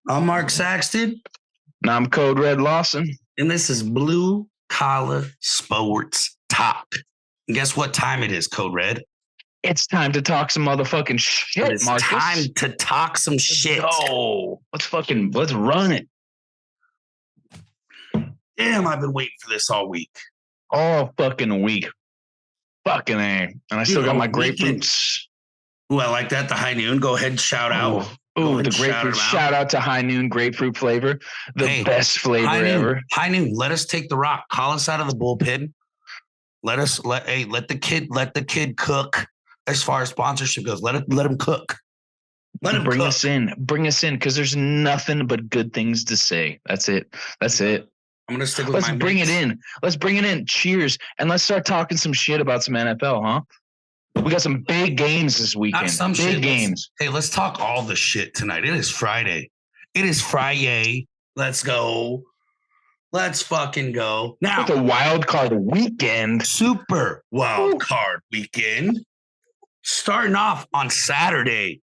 I'm Mark Saxton. And I'm Code Red Lawson. And this is Blue Collar Sports Talk. And guess what time it is, Code Red? It's time to talk some motherfucking shit, It's Marcus. time to talk some shit. Oh, let's run it. Damn, I've been waiting for this all week. All fucking week. Fucking A. And I still got my grapefruits. Ooh, I like that. The high noon. Go ahead and shout out. Ooh, the grapefruit. Shout out to High Noon grapefruit flavor. The best flavor ever. High Noon. Let us take the rock. Call us out of the bullpen. Let the kid cook. As far as sponsorship goes, let him cook. Let him bring cook. us in. Bring us in, because there's nothing but good things to say. That's it. I'm gonna stick with Let's bring it in. Let's bring it in. Cheers, and let's start talking some shit about some NFL, huh? We got some big games this weekend. Not some big shit. games. Let's talk all the shit tonight. It is Friday. Let's go. Let's fucking go. Now, it's a wild card weekend. Super wild card weekend. Starting off on Saturday,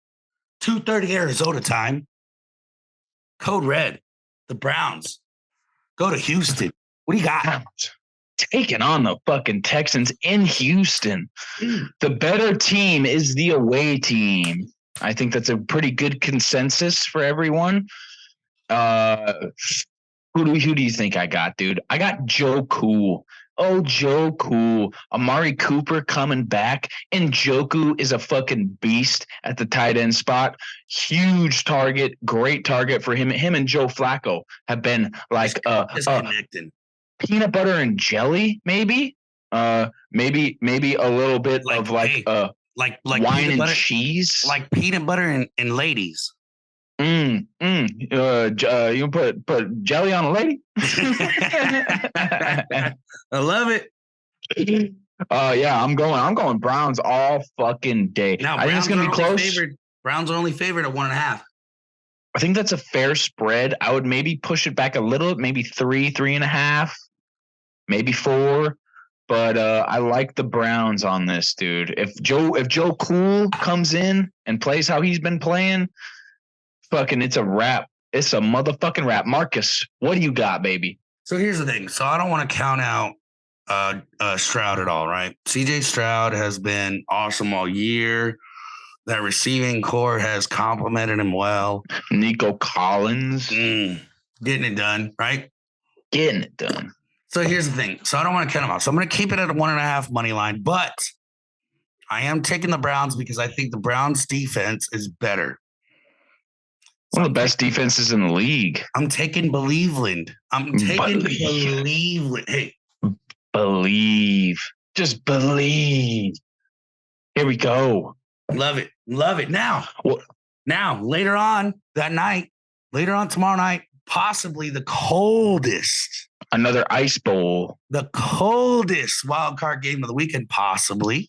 2:30 Arizona time. Code Red, the Browns go to Houston. What do you got? Taking on the fucking Texans in Houston. The better team is the away team. I think that's a pretty good consensus for everyone. Who do you think I got, dude? I got Joe Cool. Oh, Joe Cool. Amari Cooper coming back. And Njoku is a fucking beast at the tight end spot. Huge target. Great target for him. Him and Joe Flacco have been like connecting. Peanut butter and jelly, maybe? Maybe a little bit of like wine and butter, cheese. Like peanut butter and ladies. You put jelly on a lady? I love it. Yeah, I'm going Browns all fucking day. Now, I think it's gonna be close. Browns are only favored at 1.5. I think that's a fair spread. I would maybe push it back a little, maybe 3.5, maybe 4. But I like the Browns on this, dude. If Joe Cool comes in and plays how he's been playing, fucking, it's a wrap. It's a motherfucking wrap. Marcus, what do you got, baby? So here's the thing. So I don't want to count out Stroud at all, right? CJ Stroud has been awesome all year. That receiving core has complimented him well. Nico Collins. Getting it done, right? Getting it done. So here's the thing. So I don't want to count them out. So I'm going to keep it at a 1.5 money line, but I am taking the Browns because I think the Browns defense is better. One of the best defenses in the league. I'm taking Believeland. Believeland. Hey. Believe. Just believe. Here we go. Love it. Now, later on tomorrow night, possibly the coldest. Another ice bowl. The coldest wild card game of the weekend, possibly.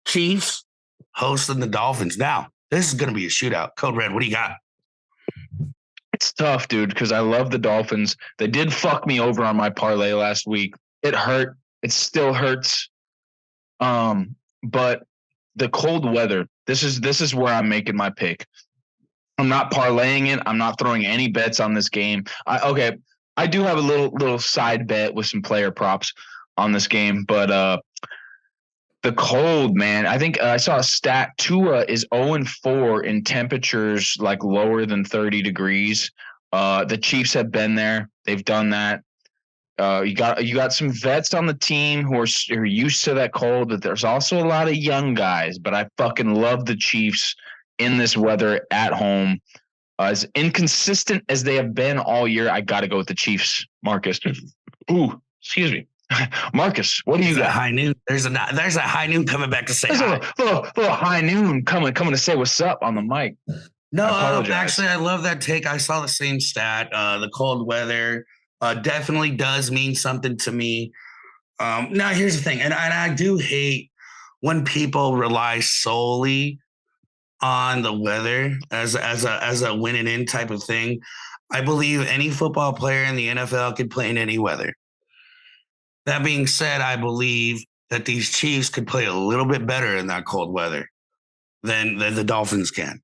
Chiefs hosting the Dolphins. Now, this is going to be a shootout. Code Red, what do you got? It's tough, dude, because I love the Dolphins. They did fuck me over on my parlay last week. It hurt. It still hurts. But the cold weather, this is where I'm making my pick. I'm not parlaying it. I'm not throwing any bets on this game. I do have a little side bet with some player props on this game, but the cold, man. I think I saw a stat. Tua is 0-4 in temperatures like lower than 30 degrees. The Chiefs have been there. They've done that. You got some vets on the team who are used to that cold, but there's also a lot of young guys. But I fucking love the Chiefs in this weather at home. As inconsistent as they have been all year, I got to go with the Chiefs. Marcus. Ooh, excuse me. Marcus, what do you got? High noon. There's a high noon coming back to say hi. Little high noon coming to say what's up on the mic. No, actually, I love that take. I saw the same stat. The cold weather definitely does mean something to me. Now, here's the thing, and I do hate when people rely solely on the weather as a win and in type of thing. I believe any football player in the NFL could play in any weather. That being said, I believe that these Chiefs could play a little bit better in that cold weather than the Dolphins can.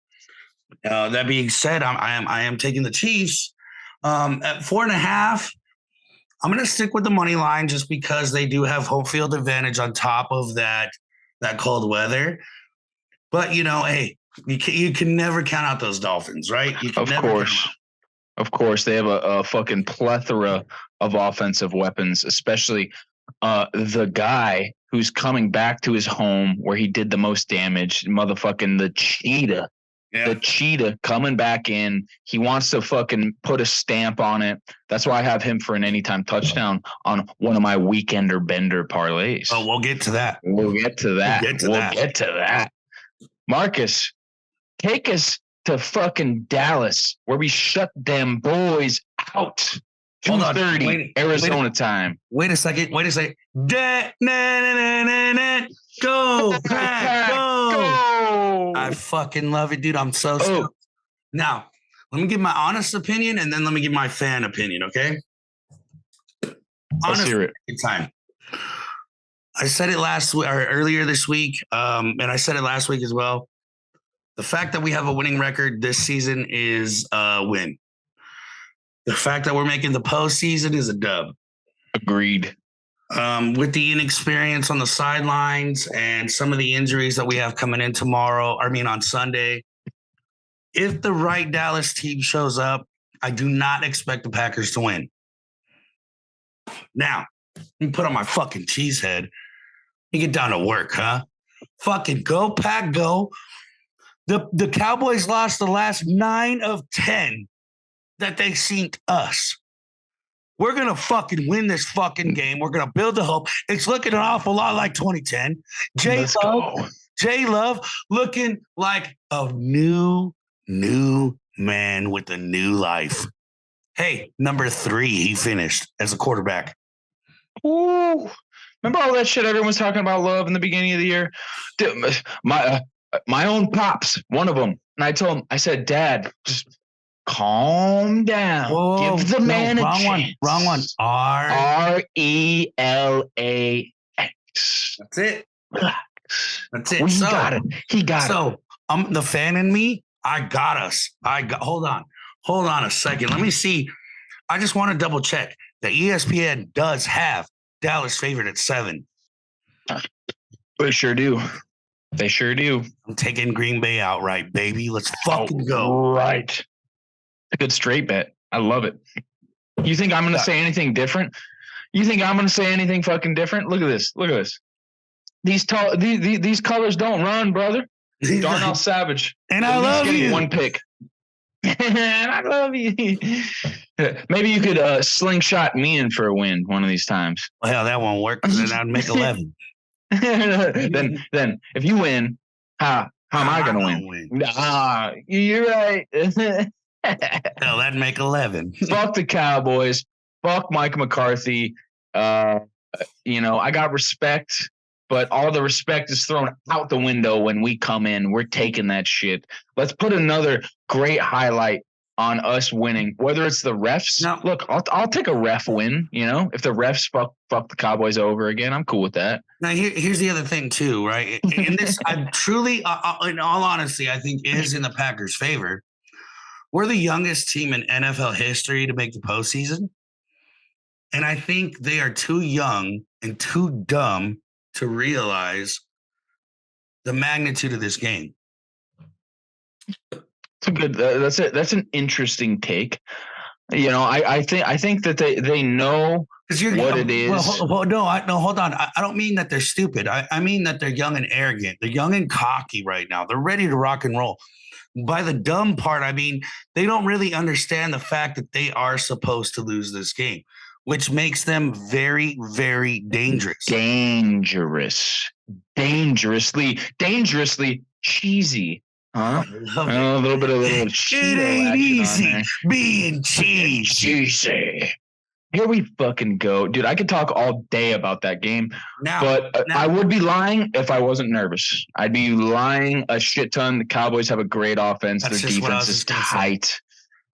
That being said, I am taking the Chiefs at 4.5. I'm going to stick with the money line just because they do have home field advantage on top of that cold weather. But hey, you can never count out those Dolphins, right? You can Of never course. Of course, they have a fucking plethora of offensive weapons, especially the guy who's coming back to his home where he did the most damage, motherfucking the cheetah. Yeah. The cheetah coming back in. He wants to fucking put a stamp on it. That's why I have him for an anytime touchdown on one of my weekender bender parlays. Oh, we'll get to that. We'll get to that. Marcus, take us to fucking Dallas where we shut them boys out. 2:30 Arizona time. Wait a second. Go, Pack, go. I fucking love it, dude. I'm so stoked. Now, let me give my honest opinion and then let me give my fan opinion, okay? Let's hear it. Time. I said it earlier this week, and I said it last week as well. The fact that we have a winning record this season is a win. The fact that we're making the postseason is a dub. Agreed. With the inexperience on the sidelines and some of the injuries that we have coming in on Sunday, if the right Dallas team shows up, I do not expect the Packers to win. Now, let me put on my fucking cheese head. You get down to work, huh? Fucking go, Pack, go. The Cowboys lost the last 9 of 10 that they seen us. We're going to fucking win this fucking game. We're going to build the hope. It's looking an awful lot like 2010. J Love looking like a new man with a new life. Hey, number 3, he finished as a quarterback. Ooh. Remember all that shit everyone was talking about Love in the beginning of the year? Dude, my own pops, one of them. And I told him, I said, Dad, just calm down. Whoa, give the man a chance. Wrong one. RELAX. That's it. That's it. Well, he got it. So the fan in me, I got us. Hold on a second. Let me see. I just want to double check that ESPN does have Dallas favored at 7. They sure do. I'm taking Green Bay outright, baby. Let's fucking go. Right. A good straight bet. I love it. You think I'm going to say anything different? You think I'm going to say anything fucking different? Look at this. These colors don't run, brother. Darnell Savage. And I love you. One pick. And I love you. Maybe you could slingshot me in for a win one of these times. Well, hell, that won't work because then I'd make 11. then if you win, how am I going to win? You're right. Hell, that'd make 11. Fuck the Cowboys. Fuck Mike McCarthy. I got respect, but all the respect is thrown out the window when we come in. We're taking that shit. Let's put another great highlight on us winning, whether it's the refs. No. Look, I'll take a ref win. If the refs fuck the Cowboys over again, I'm cool with that. Now, here's the other thing too, right? And this, I truly, in all honesty, I think is in the Packers' favor. We're the youngest team in NFL history to make the postseason, and I think they are too young and too dumb to realize the magnitude of this game. It's a good. That's it. That's an interesting take. I think that they know what it is. Hold on. I don't mean that they're stupid. I mean that they're young and arrogant. They're young and cocky right now. They're ready to rock and roll. By the dumb part, I mean they don't really understand the fact that they are supposed to lose this game, which makes them very, very dangerous. Dangerously cheesy. Huh? A little bit of cheese. It ain't easy being cheesy. Here we fucking go. Dude, I could talk all day about that game, but I would be lying if I wasn't nervous. I'd be lying a shit ton. The Cowboys have a great offense. Their defense is tight.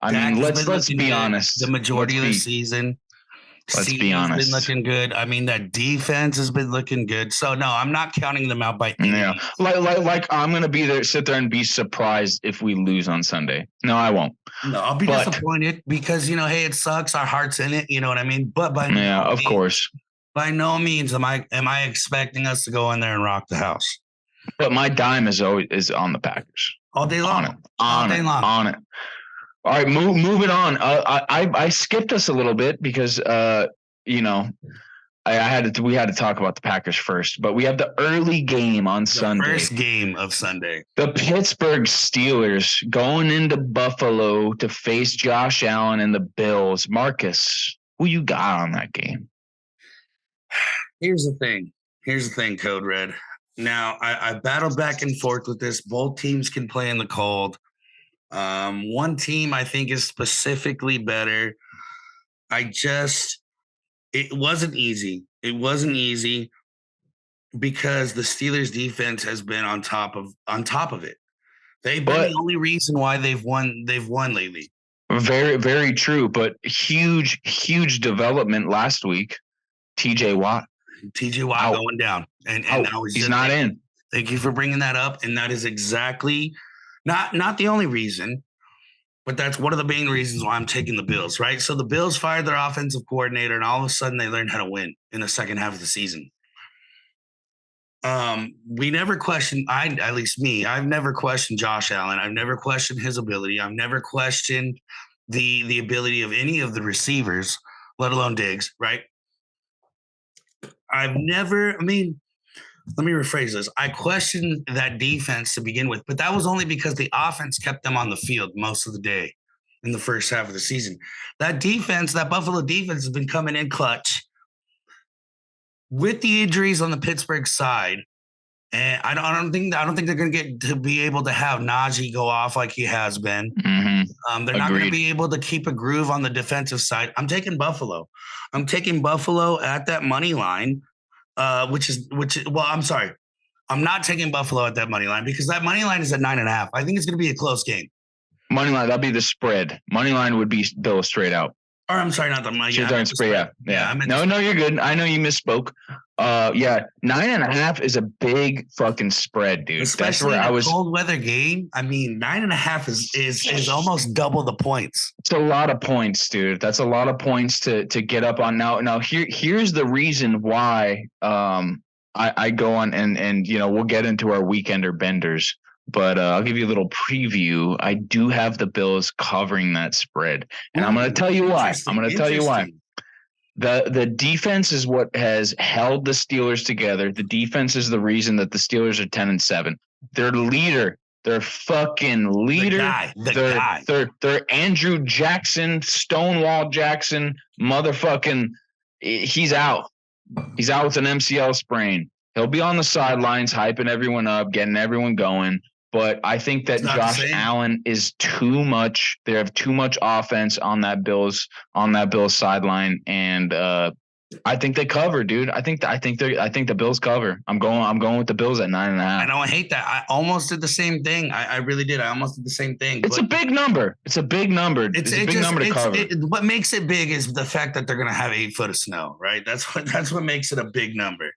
I mean, let's be honest. The majority of the season. Let's be Cena's honest. been looking good. I mean, that defense has been looking good. So no, I'm not counting them out by any Yeah, means. like I'm gonna sit there and be surprised if we lose on Sunday. No, I won't. No, I'll be disappointed because hey, it sucks. Our heart's in it. You know what I mean? But of course. By no means am I expecting us to go in there and rock the house. But my dime is always on the Packers all day long. On it. All right, moving on. I skipped us a little bit because we had to talk about the Packers first, but we have the early game on Sunday. First game of Sunday. The Pittsburgh Steelers going into Buffalo to face Josh Allen and the Bills. Marcus, who you got on that game? Here's the thing, Code Red. Now, I battled back and forth with this. Both teams can play in the cold. One team I think is specifically better. It wasn't easy. It wasn't easy because the Steelers defense has been on top of it. They've been the only reason why they've won lately. Very, very true. But huge development last week. TJ Watt going down. And he's not in. Thank you for bringing that up. And that is exactly not the only reason, but that's one of the main reasons why I'm taking the Bills, right? So the Bills fired their offensive coordinator, and all of a sudden they learned how to win in the second half of the season. We never questioned, at least me, I've never questioned Josh Allen. I've never questioned his ability. I've never questioned the ability of any of the receivers, let alone Diggs, right? Let me rephrase this. I questioned that defense to begin with, but that was only because the offense kept them on the field most of the day in the first half of the season. That Buffalo defense has been coming in clutch with the injuries on the Pittsburgh side. And I don't think they're going to get to be able to have Najee go off like he has been. Mm-hmm. They're not going to be able to keep a groove on the defensive side. I'm taking Buffalo. I'm taking Buffalo at that money line, I'm sorry. I'm not taking Buffalo at that money line because that money line is at 9.5. I think it's going to be a close game. Money line, that'd be the spread. Money line would be Bill straight out. Or I'm sorry, not the money. Yeah. No, you're good. I know you misspoke. 9.5 is a big fucking spread, dude. Especially in a cold weather game. I mean, 9.5 is almost double the points. It's a lot of points, dude. That's a lot of points to get up on. Now here's the reason why I go on and we'll get into our weekender benders. But I'll give you a little preview. I do have the Bills covering that spread. And I'm going to tell you why. The defense is what has held the Steelers together. The defense is the reason that the Steelers are 10-7. Their leader, their fucking leader, their Andrew Jackson, Stonewall Jackson, motherfucking, he's out. He's out with an MCL sprain. He'll be on the sidelines, hyping everyone up, getting everyone going. But I think that Josh Allen is too much. They have too much offense on that Bills sideline, and I think they cover, dude. I think the Bills cover. I'm going with the Bills at 9.5. I don't hate that. I almost did the same thing. I really did. I almost did the same thing. It's a big number. It's a big number. It's a big number to cover. What makes it big is the fact that they're going to have 8 foot of snow, right? That's what makes it a big number.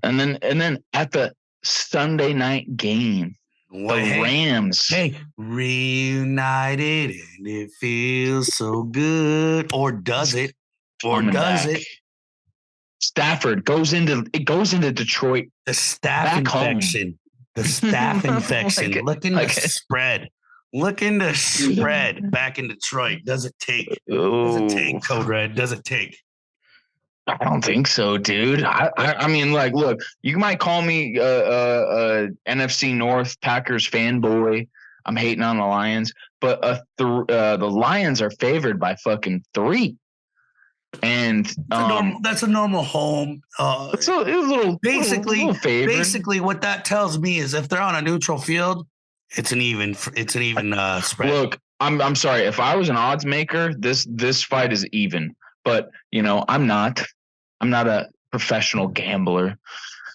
And then at the Sunday night game, Rams. Reunited and it feels so good. Or does it? Stafford goes into Detroit. The staph infection. The staph infection. Look in the spread. Look in the spread back in Detroit. Does it take? Code Red? Does it take? I don't think so, dude. I mean, like, look, you might call me NFC North Packers fanboy. I'm hating on the Lions, but the Lions are favored by fucking 3. And that's a normal home. It's a little favored. Basically, what that tells me is if they're on a neutral field, it's an even spread. Look, I'm sorry. If I was an odds maker, this fight is even. But I'm not a professional gambler,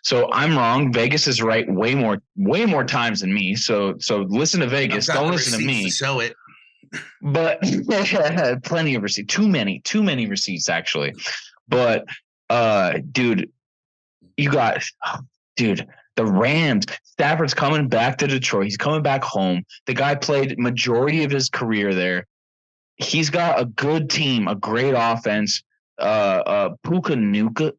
so I'm wrong. Vegas is right way more times than me. So listen to Vegas. Don't listen to me. Show it. but plenty of receipts. Too many receipts actually. But dude, the Rams. Stafford's coming back to Detroit. He's coming back home. The guy played majority of his career there. He's got a good team, a great offense. Puka Nuka,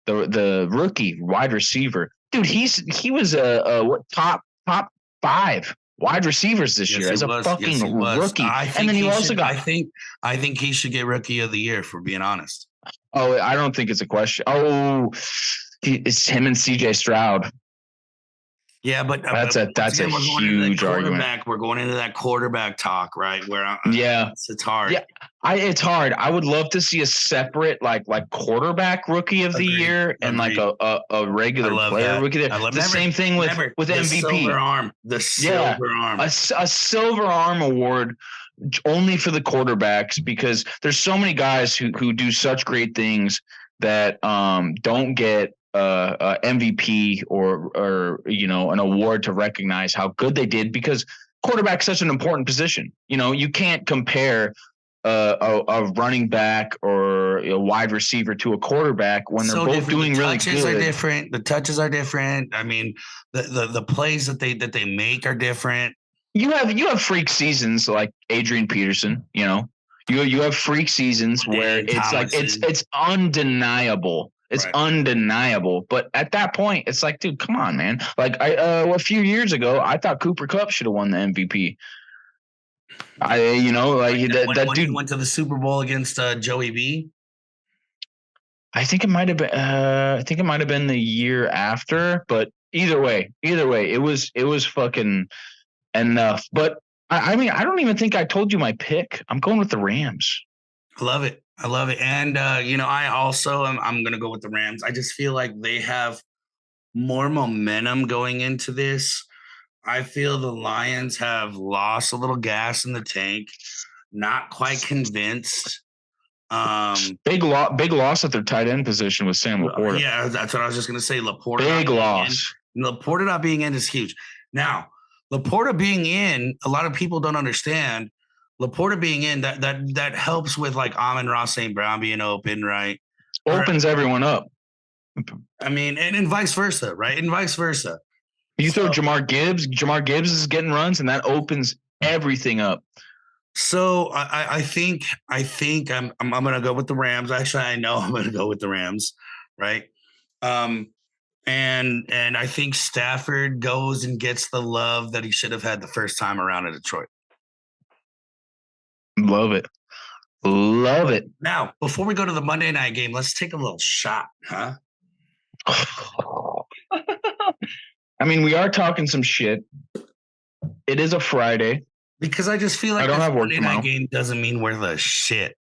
the rookie wide receiver, dude. He was a top 5 wide receivers this year as a fucking rookie. And then you also got. I think he should get Rookie of the Year, for being honest. Oh, I don't think it's a question. Oh, it's him and CJ Stroud. Yeah, but that's a huge argument. We're going into that quarterback talk, right? Where it's hard. Yeah, it's hard. I would love to see a separate like quarterback rookie of the year and like a regular player rookie. The same thing with MVP. The silver arm. A silver arm award only for the quarterbacks, because there's so many guys who do such great things that don't get MVP or an award to recognize how good they did, because quarterback's such an important position. You can't compare a running back or a wide receiver to a quarterback when they're both doing really good. The touches are different. I mean, the plays that they make are different. You have freak seasons like Adrian Peterson. You have freak seasons where it's like it's undeniable. It's undeniable. But at that point, it's like, dude, come on, man. Like a few years ago, I thought Cooper Kupp should have won the MVP. That dude went to the Super Bowl against Joey B. I think it might have been. I think it might have been the year after. But either way, it was fucking enough. But I mean, I don't even think I told you my pick. I'm going with the Rams. I love it. And, I also I'm going to go with the Rams. I just feel like they have more momentum going into this. I feel the Lions have lost a little gas in the tank. Not quite convinced. Big loss at their tight end position with Sam Laporta. Yeah, that's what I was just going to say. Laporta. Big loss. Laporta not being in is huge. Now, Laporta being in, a lot of people don't understand. Laporta being in, that helps with like Amon-Ra St. Brown being open, right? Opens everyone up. I mean, and vice versa, right? And vice versa. You throw Jahmyr Gibbs. Jahmyr Gibbs is getting runs, and that opens everything up. So I think I'm gonna go with the Rams. Actually, I know I'm gonna go with the Rams, right? And I think Stafford goes and gets the love that he should have had the first time around in Detroit. Love it. Now, before we go to the Monday night game, let's take a little shot, huh? I mean, we are talking some shit. It is a Friday. Because I just feel like I don't have work Monday night game doesn't mean we're the shit.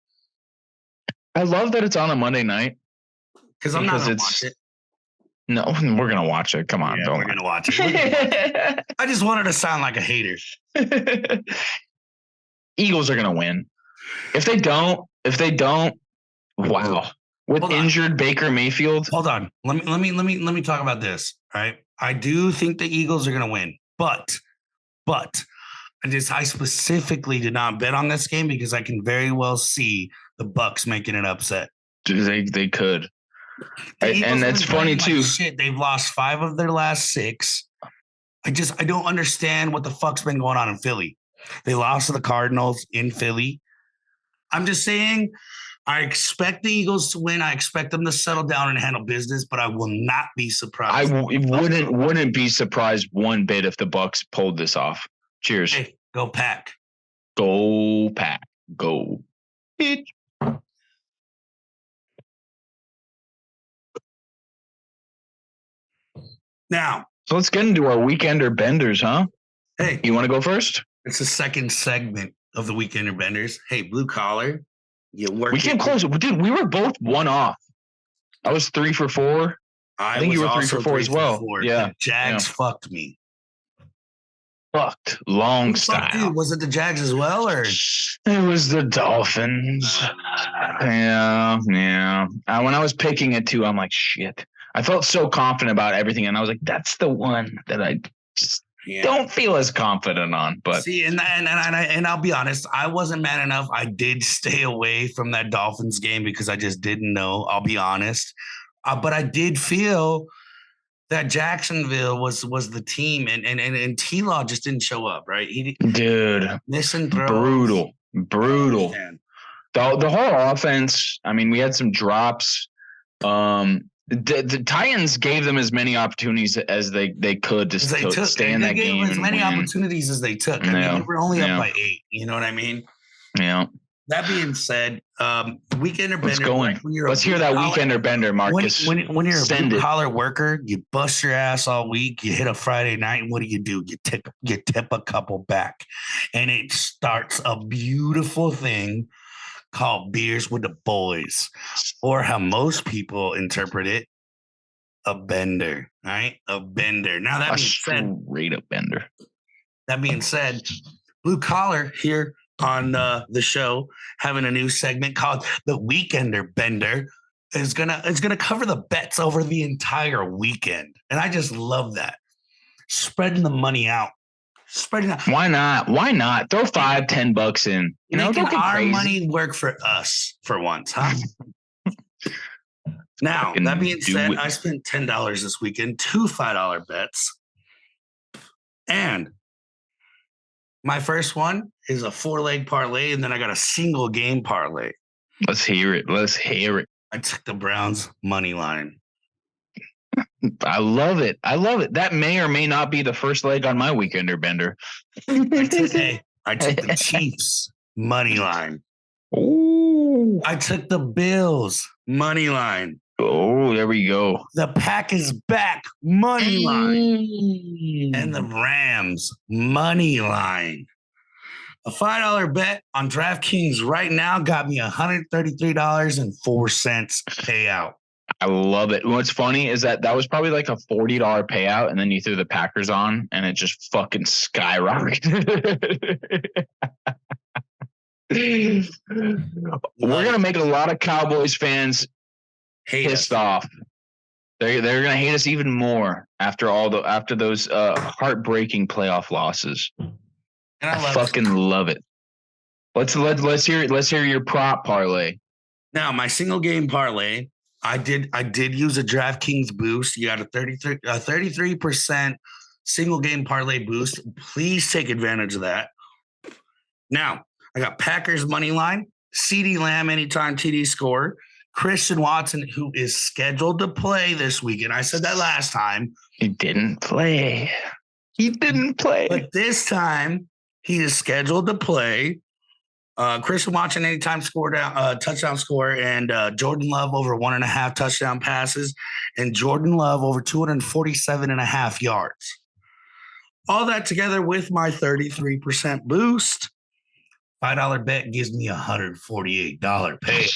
I love that it's on a Monday night. Because I'm not going to watch it. No, we're going to watch it. Come on. Yeah, we're going to watch it. I just wanted to sound like a hater. Eagles are going to win. If they don't, wow. With injured Baker Mayfield. Hold on. Let me talk about this. Right. I do think the Eagles are going to win, but I specifically did not bet on this game because I can very well see the Bucs making an upset. They could. And that's funny too. Shit, they've lost 5 of their last 6. I don't understand what the fuck's been going on in Philly. They lost to the Cardinals in Philly. I'm just saying, I expect the Eagles to win. I expect them to settle down and handle business, but I will not be surprised. I wouldn't be surprised one bit if the Bucs pulled this off. Cheers. Hey, go Pack. Go Pack. Go. Now. So let's get into our Weekender Benders, huh? Hey. You want to go first? It's the second segment of the Weekender Benders. Hey, blue collar. We came close. Dude, we were both one off. I was 3 for 4. I think you were 3 for 4 as well. Yeah. The Jags fucked me. Fucked. Long style. Was it the Jags as well, or? It was the Dolphins. Yeah. When I was picking it too, I'm like, shit. I felt so confident about everything, and I was like, that's the one that I just don't feel as confident on. But see, and I'll be honest, I wasn't mad enough. I did stay away from that Dolphins game because I just didn't know. I'll be honest, but I did feel that Jacksonville was the team, and T-Law just didn't show up. Right, dude, missing throws, brutal. The whole offense. I mean, we had some drops. The Titans gave them as many opportunities as they could to stay in that game. As many opportunities as they took. I mean, they were only up by 8. You know what I mean? Yeah. That being said, weekender bender. Let's go. Let's hear that weekender bender, Marcus. When you're a blue-collar worker, you bust your ass all week. You hit a Friday night, and what do? You tip a couple back, and it starts a beautiful thing called Beers with the Boys, or how most people interpret it, a bender, right? A bender. Now that being said, straight up bender. That being said, Blue Collar here on the show having a new segment called the Weekender Bender is gonna cover the bets over the entire weekend, and I just love that, spreading the money out. Why not? Throw $5-10 in. You know, making our money work for us for once, huh? Now, that being said, I spent $10 this weekend, 2 $5 bets. And my first one is a 4-leg parlay, and then I got a single game parlay. Let's hear it. I took the Browns money line. I love it. That may or may not be the first leg on my weekender bender. I took the Chiefs money line. Ooh. I took the Bills money line. Oh, there we go. The Pack is back money line. And the Rams money line. A $5 bet on DraftKings right now got me $133.04 payout. I love it. What's funny is that was probably like a $40 payout, and then you threw the Packers on, and it just fucking skyrocketed. We're gonna make a lot of Cowboys fans pissed off. They're gonna hate us even more after those heartbreaking playoff losses. And I fucking love it. Let's hear your prop parlay. Now, my single game parlay, I did use a DraftKings boost. You got a 33% single game parlay boost. Please take advantage of that. Now, I got Packers money line, CeeDee Lamb anytime TD score, Christian Watson, who is scheduled to play this weekend. I said that last time. He didn't play. But this time, he is scheduled to play. Christian Watson anytime touchdown score, and Jordan Love over 1.5 touchdown passes, and Jordan Love over 247.5 yards. All that together with my 33% boost, $5 bet gives me $148 payout.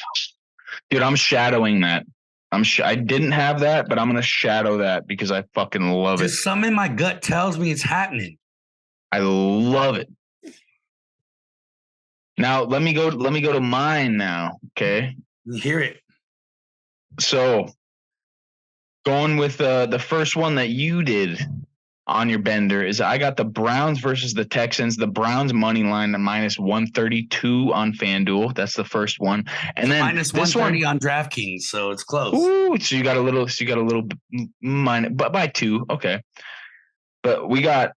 Dude, I'm shadowing that. I didn't have that, but I'm gonna shadow that because I fucking love it. Something in my gut tells me it's happening. I love it. Now let me go to mine now. Okay. Hear it. So going with the first one that you did on your bender is I got the Browns versus the Texans. The Browns money line at -132 on FanDuel. That's the first one, and then -130 on DraftKings. So it's close. Ooh, so you got a little minus, but by 2. Okay, but we got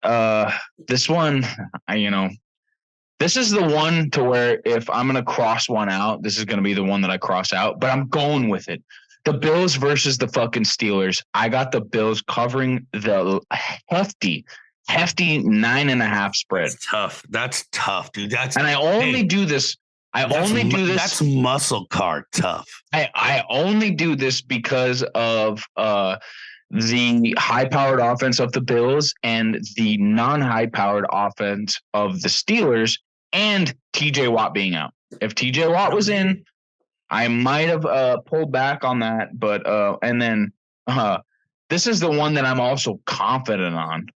this one. This is the one to where if I'm gonna cross one out, this is gonna be the one that I cross out. But I'm going with it. The Bills versus the fucking Steelers. I got the Bills covering the hefty 9.5 spread. That's tough, dude. I only do this. That's muscle car tough. I only do this because of the high-powered offense of the Bills and the non-high-powered offense of the Steelers, and TJ Watt being out. If TJ Watt was in, I might have pulled back on that, but and then this is the one that I'm also confident on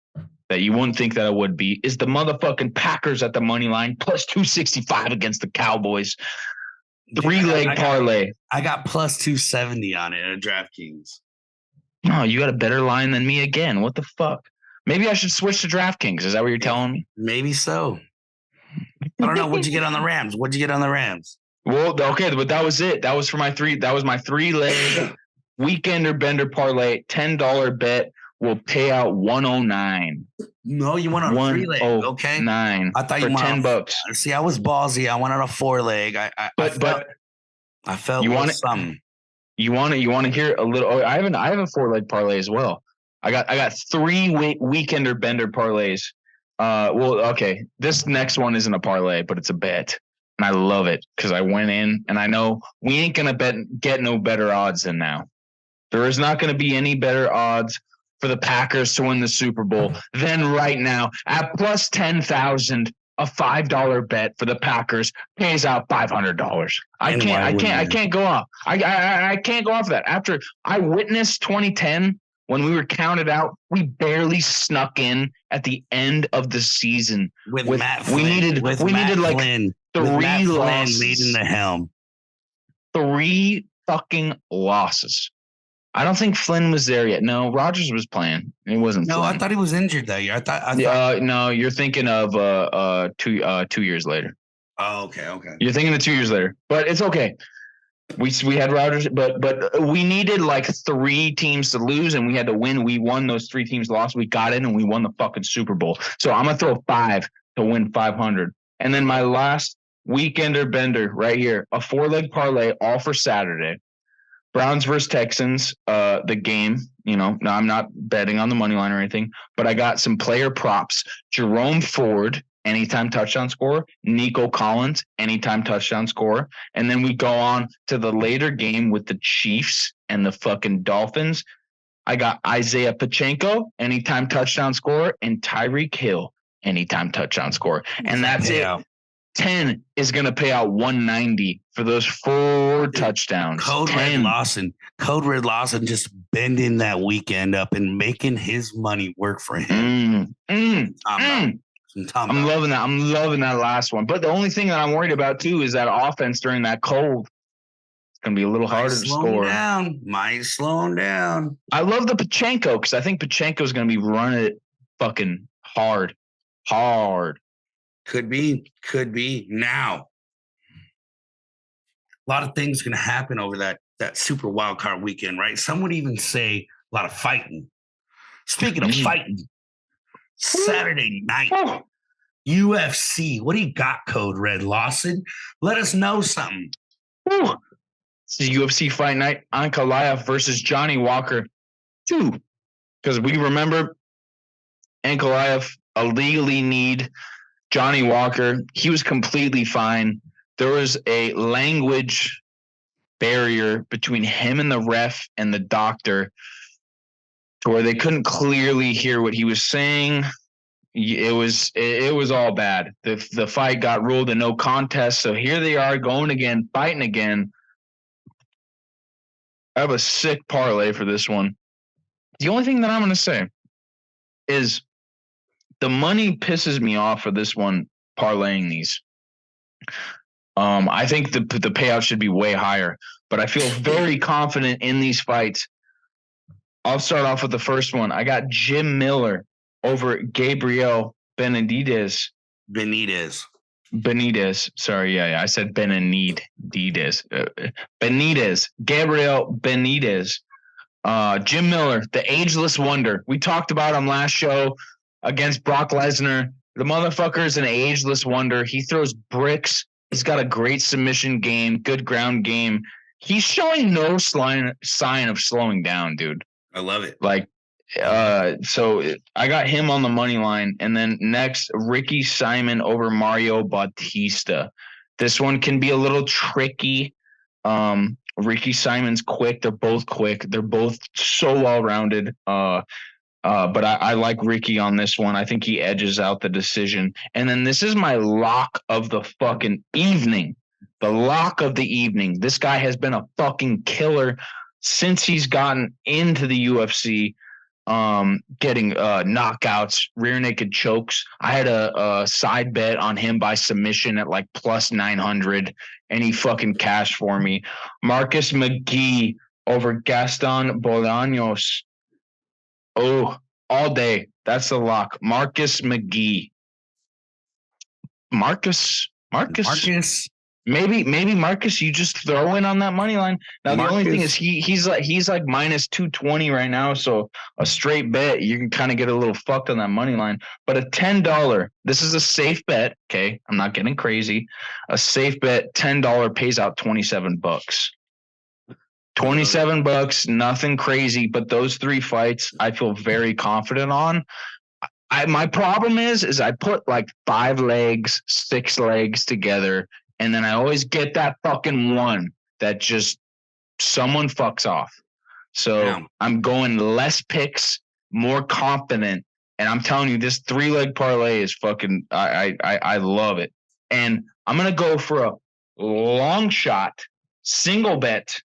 that you wouldn't think that I would be is the motherfucking Packers at the money line +265 against the Cowboys. 3-leg parlay. I got +270 on it at DraftKings. No, you got a better line than me again. What the fuck? Maybe I should switch to DraftKings. Is that what you're telling me? Maybe so. I don't know. What'd you get on the Rams? Well, okay, but that was it. That was for my three. That was my 3-leg weekender bender parlay. $10 bet will pay out 109. No, you went on a 3-leg. Okay, 9. I thought for you went $10. See, I was ballsy. I went on a 4-leg. I felt you want something. You want to hear a little? I have a 4-leg parlay as well. I got 3 weekender bender parlays. Okay, this next one isn't a parlay, but it's a bet. And I love it because I went in and I know we ain't going to get no better odds than now. There is not going to be any better odds for the Packers to win the Super Bowl than right now at plus 10,000. A $5 bet for the Packers pays out $500. I can't go off. I can't go off that. After I witnessed 2010 when we were counted out, we barely snuck in at the end of the season with Matt Flynn. We needed like Flynn, 3 losses leading the helm. 3 fucking losses. I don't think Flynn was there yet. No, Rodgers was playing. It wasn't. No, Flynn. I thought he was injured that year. I thought. No, you're thinking of 2 years later. Oh, okay. You're thinking of 2 years later, but it's okay. We had Rodgers, but we needed like 3 teams to lose, and we had to win. We won those 3 teams lost. We got in, and we won the fucking Super Bowl. So I'm gonna throw 5 to win 500, and then my last weekender bender right here, a 4-leg parlay, all for Saturday. Browns versus Texans, the game, now I'm not betting on the money line or anything, but I got some player props. Jerome Ford, anytime touchdown scorer. Nico Collins, anytime touchdown scorer. And then we go on to the later game with the Chiefs and the fucking Dolphins. I got Isaiah Pacheco, anytime touchdown scorer, and Tyreek Hill, anytime touchdown scorer. And that's it. 10 is going to pay out 190 for those 4 touchdowns. Code Red Lawson just bending that weekend up and making his money work for him. I'm loving that. I'm loving that last one. But the only thing that I'm worried about too is that offense during that cold. It's going to be a little harder to score. Might slow him down. I love the Pacheco because I think Pacheco is going to be running it fucking hard. Could be. Now, a lot of things going to happen over that super wild card weekend, right? Some would even say a lot of fighting. Speaking of fighting, Saturday night, UFC. What do you got, Code Red Lawson? Let us know something. It's the UFC fight night. Ankalaev versus Johnny Walker 2. Because we remember Ankalaev illegally kneed Johnny Walker. He was completely fine. There was a language barrier between him and the ref and the doctor to where they couldn't clearly hear what he was saying. It was all bad. The fight got ruled a no contest. So here they are going again, fighting again. I have a sick parlay for this one. The only thing that I'm going to say is the money pisses me off for this one, parlaying these. I think the payout should be way higher, but I feel very confident in these fights. I'll start off with the first one. I got Jim Miller over Gabriel Benitez. Sorry, yeah. I said Benitez. Gabriel Benitez. Jim Miller, the ageless wonder. We talked about him last show against Brock Lesnar. The motherfucker is an ageless wonder. He throws bricks. He's got a great submission game, good ground game. He's showing no sign of slowing down, dude. I love it. So I got him on the money line. And then next, Ricky Simon over Mario Bautista. This one can be a little tricky. Ricky Simon's quick. They're both quick. They're both so well-rounded. But I like Ricky on this one. I think he edges out the decision. And then this is my lock of the fucking evening. The lock of the evening. This guy has been a fucking killer since he's gotten into the UFC, getting knockouts, rear naked chokes. I had a side bet on him by submission at like plus 900, and he fucking cashed for me. Marcus McGee over Gaston Bolaños. Oh, all day. That's the lock. Marcus McGee. Marcus. Maybe Marcus, you just throw in on that money line. Now the only thing is he's like minus 220 right now, so a straight bet you can kind of get a little fucked on that money line. But a $10, this is a safe bet. Okay, I'm not getting crazy. A safe bet, $10 pays out $27. $27, nothing crazy. But those 3 fights, I feel very confident on. My problem is I put like 5 legs, 6 legs together. And then I always get that fucking one that just someone fucks off. So I'm going less picks, more confident. And I'm telling you, this 3-leg parlay is fucking, I love it. And I'm going to go for a long shot, single bet,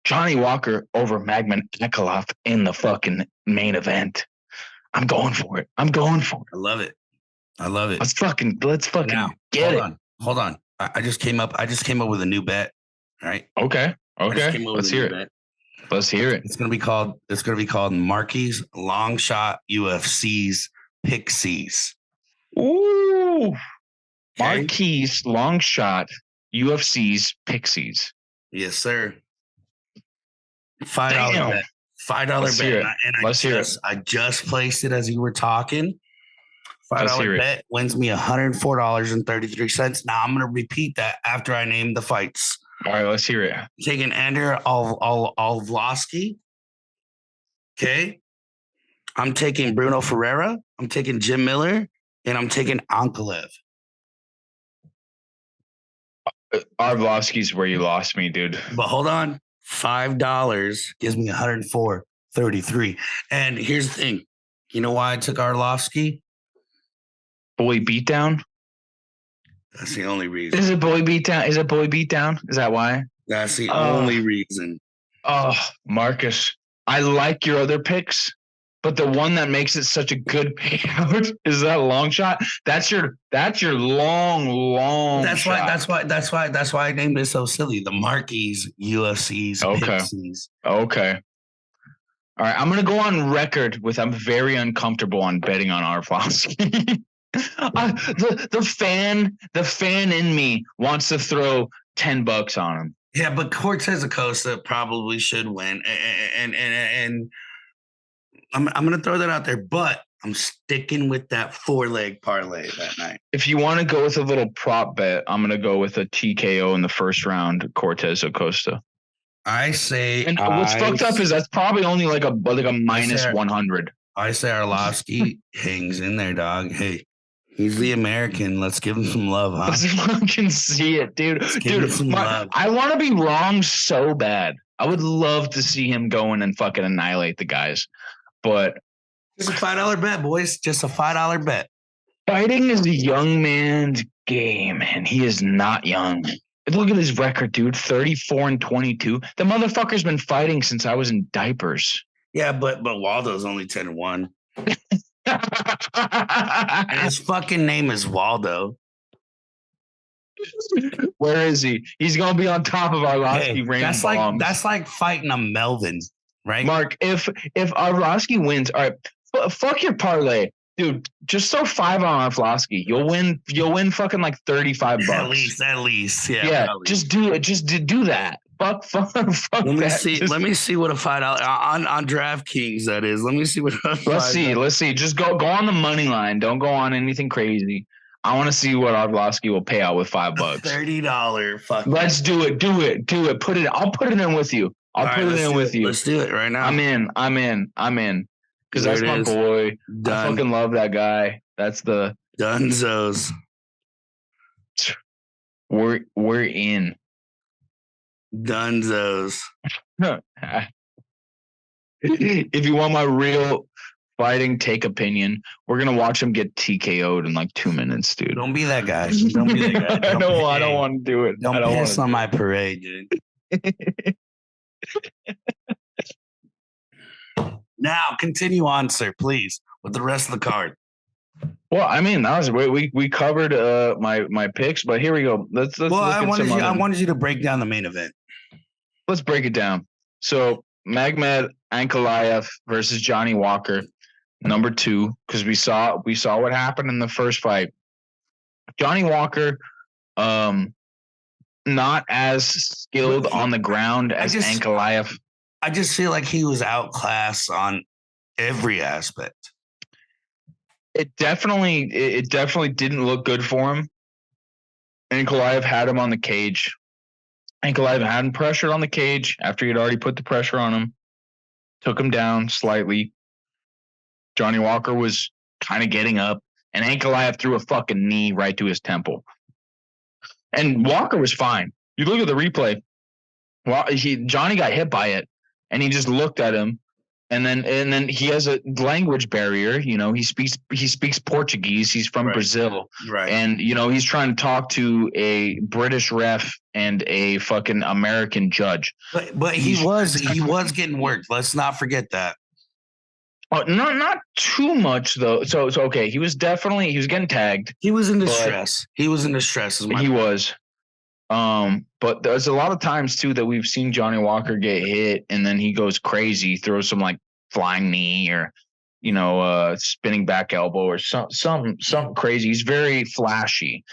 Johnny Walker over Magomedov in the fucking main event. I'm going for it. I love it. Let's fucking now, get it. Hold on. I just came up with a new bet. Right. Okay. Let's hear it. It's gonna be called Marquis Long Shot UFC's Pixies. Ooh. Okay. Marquis Long Shot UFC's Pixies. Yes, sir. $5 bet. $5 bet. And I just placed it as you were talking. $5 bet wins me $104.33. Now I'm going to repeat that after I name the fights. All right, let's hear it. Taking Andrew Arlovski. Okay. I'm taking Bruno Ferreira. I'm taking Jim Miller. And I'm taking Ankalaev. Arlovski's where you lost me, dude. But hold on. $5 gives me $104.33. And here's the thing. You know why I took Arlovski? Boy beatdown? That's the only reason. Is it boy beatdown? Is that why? That's the only reason. Oh, Marcus, I like your other picks, but the one that makes it such a good payout is that long shot. That's your long. That's why I named it so silly. The Marquis UFC's Pixies. Okay. All right, I'm gonna go on record with I'm very uncomfortable on betting on Arlovski. The fan in me wants to throw $10 on him. Yeah, but Cortez Acosta probably should win, and I'm going to throw that out there. But I'm sticking with that 4-leg parlay that night. If you want to go with a little prop bet, I'm going to go with a TKO in the first round, Cortez Acosta. I say, and what's fucked up is that's probably only like a minus 100. I say Arlovski hangs in there, dog. Hey. He's the American. Let's give him some love, huh? Let's fucking see it, dude. I want to be wrong so bad. I would love to see him go in and fucking annihilate the guys. But it's a $5 bet, boys. Just a $5 bet. Fighting is a young man's game, and he is not young. Look at his record, dude. 34-22. The motherfucker's been fighting since I was in diapers. Yeah, but Waldo's only 10-1. And his fucking name is Waldo. Where is he? He's gonna be on top of Arlovski. Hey, that's like fighting a Melvin, right? Mark, if Arlovski wins, all right, fuck your parlay, dude. Just throw 5 on Arlovski. You'll win fucking like $35. At least, yeah. Yeah, just do it. Just do that. Fuck. Let me see what a $5 on DraftKings that is. Let me see what. Let's see. Just go on the money line. Don't go on anything crazy. I want to see what Arlovski will pay out with $5. $30. Fuck. Let's do it. Do it. I'll put it in with you. Let's do it right now. I'm in. Because that's my boy. Done. I fucking love that guy. That's the Dunzos. We're in. Dunzos. If you want my real fighting take opinion, we're gonna watch him get TKO'd in like 2 minutes, dude. Don't be that guy. Don't be that guy. I don't want to do it. Don't piss on my parade, dude. Now continue on, sir, please, with the rest of the card. Well, I mean, that was we covered my picks, but here we go. Let's I wanted you to break down the main event. Let's break it down. So Magomedov Ankalaev versus Johnny Walker, number 2, because we saw what happened in the first fight. Johnny Walker, not as skilled on the ground as Ankalaev. I just feel like he was outclassed on every aspect. It definitely didn't look good for him. Ankalaev had him on the cage. Ankalaev had him pressured on the cage after he had already put the pressure on him. Took him down slightly. Johnny Walker was kind of getting up, and Ankalaev threw a fucking knee right to his temple. And Walker was fine. You look at the replay. Well, Johnny got hit by it, and he just looked at him, and then he has a language barrier. You know, he speaks Portuguese. He's from Brazil, right? And you know, he's trying to talk to a British ref and a fucking American judge. But he was getting worked. Let's not forget that. Oh, not too much though. So okay. He was getting tagged. He was in distress. He was in distress. He was. But there's a lot of times too that we've seen Johnny Walker get hit and then he goes crazy, throws some like flying knee or, you know, spinning back elbow or something crazy. He's very flashy.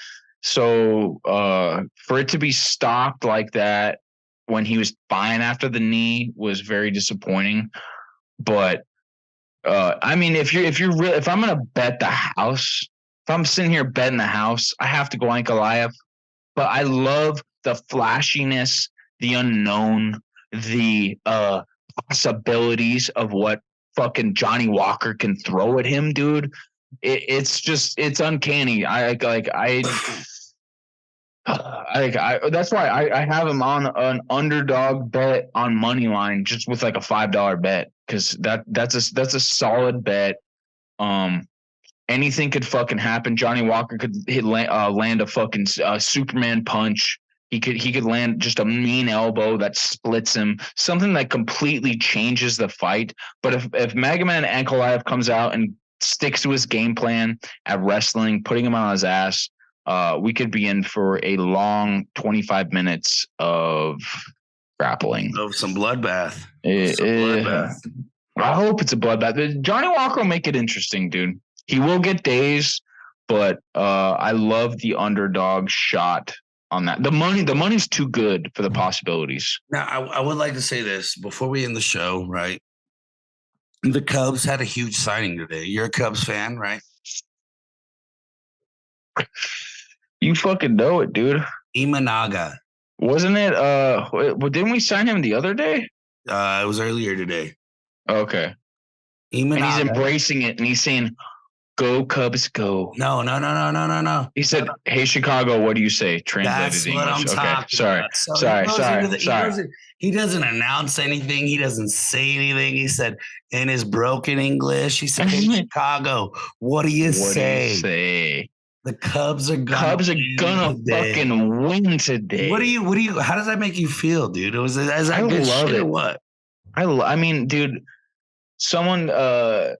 So for it to be stopped like that when he was fine after the knee was very disappointing. But I mean, if I'm gonna bet the house, if I'm sitting here betting the house, I have to go Ankalaev. But I love the flashiness, the unknown, the possibilities of what fucking Johnny Walker can throw at him, dude. It's uncanny. That's why I have him on an underdog bet on money line, just with like a $5 bet, because that's a solid bet. Anything could fucking happen. Johnny Walker could land a fucking Superman punch. He could land just a mean elbow that splits him, something that completely changes the fight. But if Magomed Ankalaev comes out and sticks to his game plan at wrestling, putting him on his ass, we could be in for a long 25 minutes of grappling. Of some bloodbath. I hope it's a bloodbath. Johnny Walker will make it interesting, dude. He will get dazed, but I love the underdog shot on that. The money's too good for the possibilities. Now, I would like to say this before we end the show, right? The Cubs had a huge signing today. You're a Cubs fan, right? You fucking know it, dude. Imanaga. Wasn't it? Didn't we sign him the other day? It was earlier today. Okay. Imanaga. And he's embracing it, and he's saying, "Go Cubs, go!" No. He said, "Hey Chicago, what do you say?" Translated That's English. what I'm talking about. So Sorry. He doesn't announce anything. He doesn't say anything. He said in his broken English, he said, "Hey Chicago, what do you say? The Cubs are gonna fucking win today." What do you? How does that make you feel, dude? It was as I love it. Or what? I mean, dude, someone to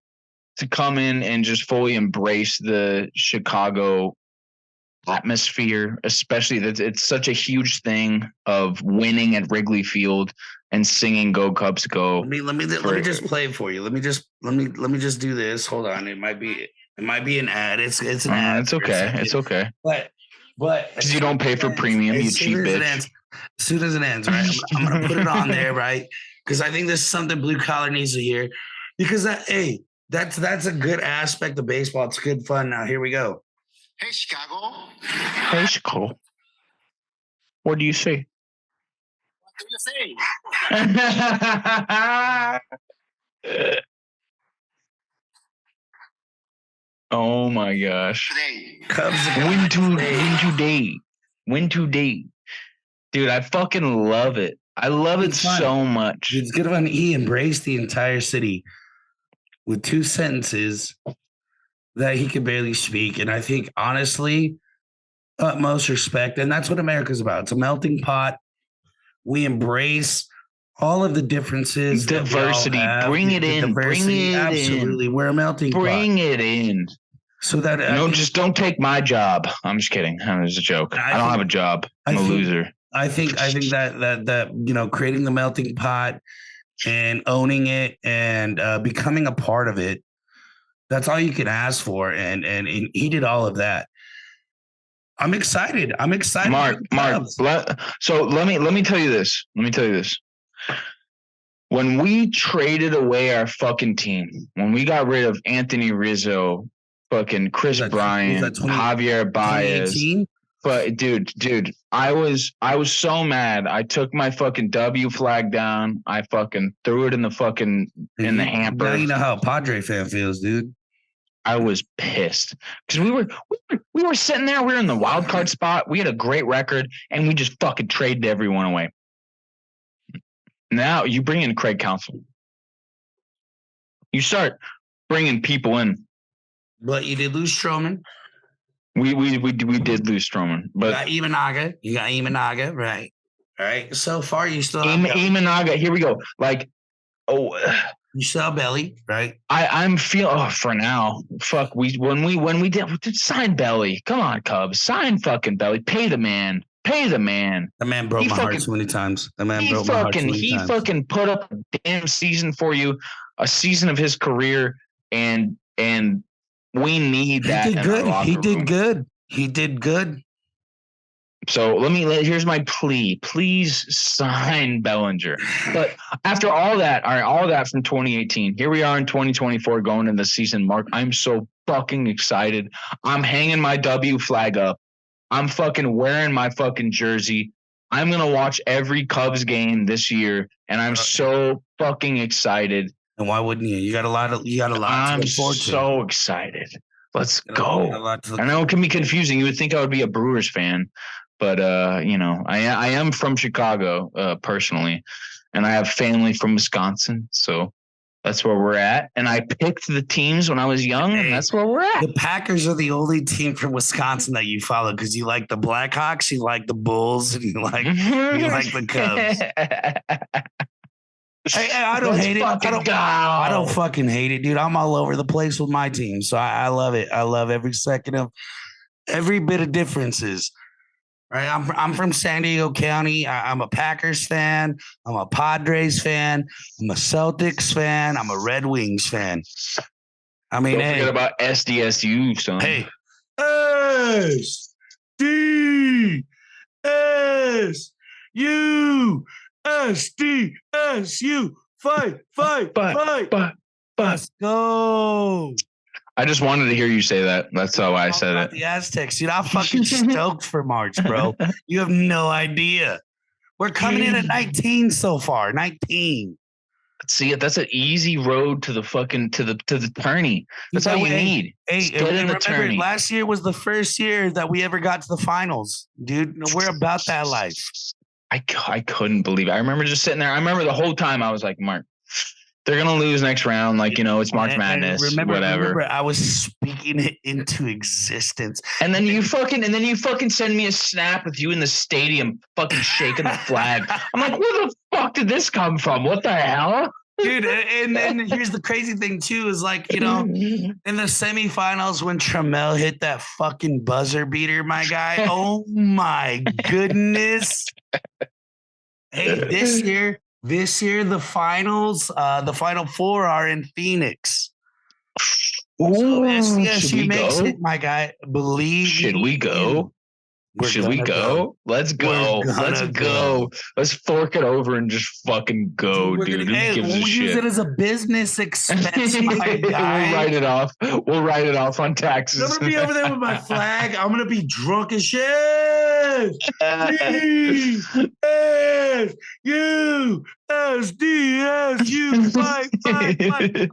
come in and just fully embrace the Chicago atmosphere, especially that it's such a huge thing of winning at Wrigley Field and singing "Go Cubs, Go." Let me just play it for you. Let me just do this. Hold on. It might be an ad. It's an ad. It's okay. It's okay. But because you don't pay for premium, you cheap bitch. As soon as it ends, right? I'm gonna put it on there, right? Because I think this is something blue collar needs to hear. Because that's a good aspect of baseball. It's good fun. Now here we go. Hey Chicago. Hey Chicago. What do you say? What do you say? Oh my gosh. Today. Cubs Win today. Dude, I fucking love it. I love it so much. It's good when he embraced the entire city with 2 sentences that he could barely speak. And I think, honestly, utmost respect. And that's what America's about. It's a melting pot. We embrace all of the differences. Diversity. Bring it in. Absolutely. We're a melting pot. Bring it in. So that just don't take my job. I'm just kidding. It was a joke. I don't have a job. I'm a loser. I think that creating the melting pot, and owning it and becoming a part of it. That's all you can ask for. And he did all of that. I'm excited. Mark. So let me tell you this. When we traded away our fucking team, when we got rid of Anthony Rizzo, fucking Chris Bryant, Javier Baez, but dude, I was so mad. I took my fucking W flag down. I fucking threw it in the hamper. Now you know how a Padre fan feels, dude. I was pissed because we were sitting there. We were in the wild card spot. We had a great record, and we just fucking traded everyone away. Now you bring in Craig Counsell. You start bringing people in. But you did lose Stroman. We did lose Stroman, but you got Imanaga, right? All right. So far, you still have Imanaga. Here we go. You still have Belly, right? I'm feeling for now. Fuck. When we did sign Belly. Come on, Cubs, sign fucking Belly. Pay the man. The man broke my heart so many times. He fucking put up a damn season for you, a season of his career, and we need that. He did good. So here's my plea. Please sign Bellinger. But after all that from 2018, here we are in 2024 going into the season, Mark. I'm so fucking excited. I'm hanging my W flag up. I'm fucking wearing my fucking jersey. I'm going to watch every Cubs game this year, and I'm so fucking excited. And why wouldn't you? You got a lot I'm to look forward to. So excited. Let's go. I know it can be confusing. You would think I would be a Brewers fan, but I am from Chicago personally, and I have family from Wisconsin, so that's where we're at. And I picked the teams when I was young, and that's where we're at. The Packers are the only team from Wisconsin that you follow because you like the Blackhawks, you like the Bulls, and you like the Cubs. I don't hate it. I don't fucking hate it, dude. I'm all over the place with my team, so I love it. I love every second of every bit of differences. Right, I'm from San Diego County. I'm a Packers fan. I'm a Padres fan. I'm a Celtics fan. I'm a Red Wings fan. I mean, don't forget about SDSU, son. Hey, SDSU, fight. Let's go. I just wanted to hear you say that. That's how I said it. The Aztecs, dude. I'm fucking stoked for March, bro. You have no idea. We're coming in at 19 so far. 19. See, that's an easy road to the fucking to the tourney. That's all you need. Remember, last year was the first year that we ever got to the finals, dude. We're about that life. I couldn't believe it. I remember just sitting there. I remember the whole time I was like, Mark, they're gonna lose next round. It's March Madness. Remember, I was speaking it into existence. And then you fucking send me a snap with you in the stadium, fucking shaking the flag. I'm like, where the fuck did this come from? What the hell? Dude, and here's the crazy thing too is in the semifinals when Trammell hit that fucking buzzer beater, my guy. Oh my goodness! Hey, this year the finals, the Final Four are in Phoenix. Ooh, so SDSU makes it, my guy. Believe. Should we go? Should we go? Let's go. Let's go. Let's fork it over and just fucking go, dude. We'll use it as a business expense, my guy. We'll write it off on taxes. I'm gonna be over there with my flag. I'm gonna be drunk as shit. SDSU, fight.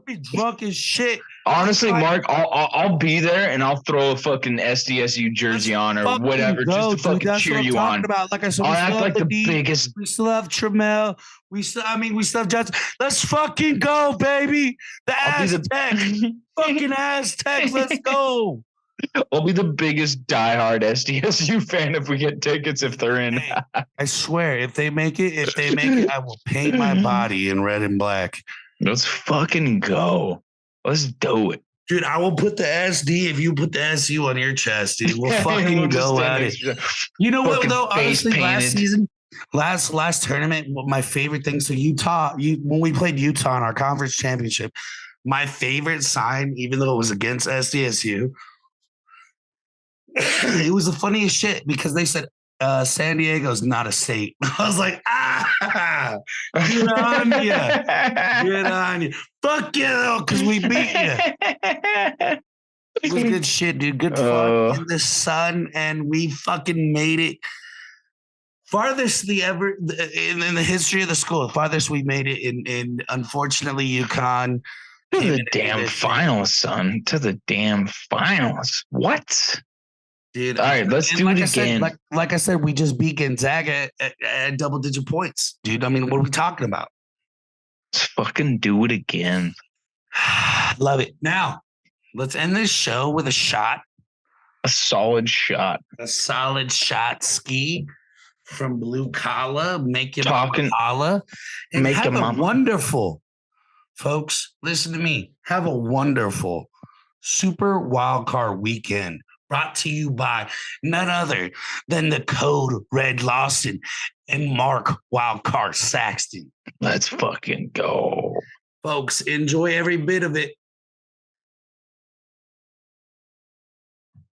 Be drunk as shit. Honestly, Mark, I'll be there and I'll throw a fucking SDSU jersey on or whatever just to fucking cheer you on. Like I said, I'll act like the biggest. We still have Trammell. We still have Johnson. Let's fucking go, baby. The Aztecs. Fucking Aztecs. Let's go. I'll be the biggest diehard SDSU fan if we get tickets if they're in. Hey, I swear, if they make it, I will paint my body in red and black. Let's fucking go. Let's do it. Dude, I will put the SD if you put the SU on your chest, dude. We'll fucking go at it. You know what, though? Honestly, last tournament, my favorite thing. So when we played Utah in our conference championship, my favorite sign, even though it was against SDSU, it was the funniest shit because they said San Diego's not a state. I was like, good on you. Good on you. Fuck you, though, because we beat you. It was good shit, dude. Good fun in the sun, and we fucking made it. Farthest in the history of the school, farthest we made it in unfortunately UConn. To the damn finals, son. To the damn finals. What? Dude, all right, let's do it again. Like I said, we just beat Gonzaga at double-digit points, dude. I mean, what are we talking about? Let's fucking do it again. Love it. Now, let's end this show with a shot. A solid shot. A solid shot, Ski, from Blue Collar. Make it Talking Collar. And make have a wonderful, folks, listen to me. Have a wonderful Super Wildcard Weekend. Brought to you by none other than the Code Red Lawson and Mark Wildcard Saxton. Let's fucking go. Folks, enjoy every bit of it.